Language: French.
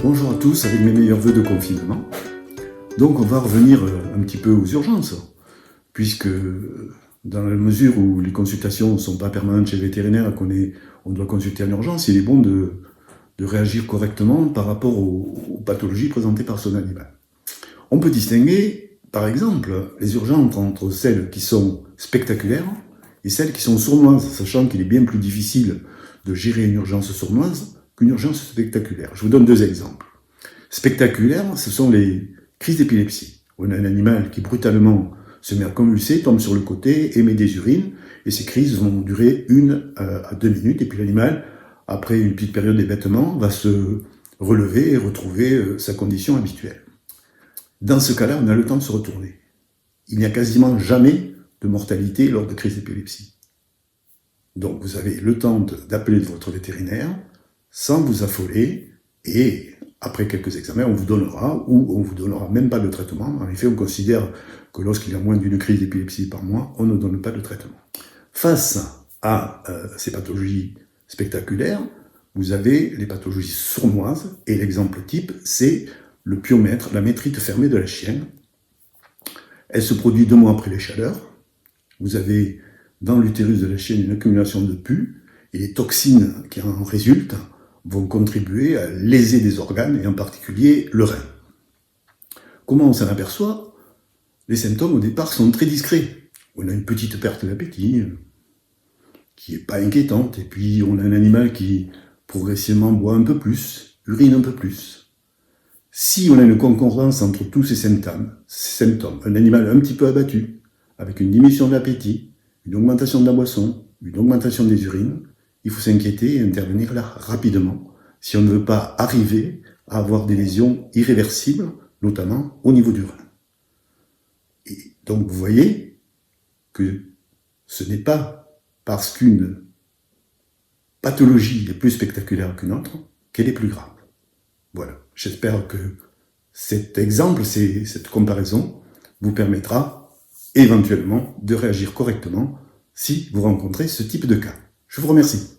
Bonjour à tous, avec mes meilleurs vœux de confinement. Donc on va revenir un petit peu aux urgences, puisque dans la mesure où les consultations ne sont pas permanentes chez le vétérinaire et on doit consulter en urgence, il est bon de réagir correctement par rapport aux pathologies présentées par son animal. On peut distinguer, par exemple, les urgences entre celles qui sont spectaculaires et celles qui sont sournoises, sachant qu'il est bien plus difficile de gérer une urgence sournoise qu'une urgence spectaculaire. Je vous donne deux exemples. Spectaculaires, ce sont les crises d'épilepsie. On a un animal qui brutalement se met à convulser, tombe sur le côté, émet des urines, et ces crises vont durer 1 à 2 minutes, et puis l'animal, après une petite période d'hébétement, va se relever et retrouver sa condition habituelle. Dans ce cas-là, on a le temps de se retourner. Il n'y a quasiment jamais de mortalité lors de crises d'épilepsie. Donc vous avez le temps d'appeler votre vétérinaire sans vous affoler, et après quelques examens, on vous donnera, ou on vous donnera même pas de traitement. En effet, on considère que lorsqu'il y a moins d'une crise d'épilepsie par mois, on ne donne pas de traitement. Face à ces pathologies spectaculaires, vous avez les pathologies sournoises, et l'exemple type, c'est le pyomètre, la métrite fermée de la chienne. Elle se produit 2 mois après les chaleurs. Vous avez dans l'utérus de la chienne une accumulation de pus, et les toxines qui en résultent vont contribuer à léser des organes, et en particulier le rein. Comment on s'en aperçoit? Les symptômes au départ sont très discrets. On a une petite perte d'appétit, qui n'est pas inquiétante, et puis on a un animal qui progressivement boit un peu plus, urine un peu plus. Si on a une concordance entre tous ces symptômes, un animal un petit peu abattu, avec une diminution de l'appétit, une augmentation de la boisson, une augmentation des urines, il faut s'inquiéter et intervenir là rapidement si on ne veut pas arriver à avoir des lésions irréversibles, notamment au niveau du rein. Et donc vous voyez que ce n'est pas parce qu'une pathologie est plus spectaculaire qu'une autre qu'elle est plus grave. Voilà, j'espère que cet exemple, cette comparaison, vous permettra éventuellement de réagir correctement si vous rencontrez ce type de cas. Je vous remercie.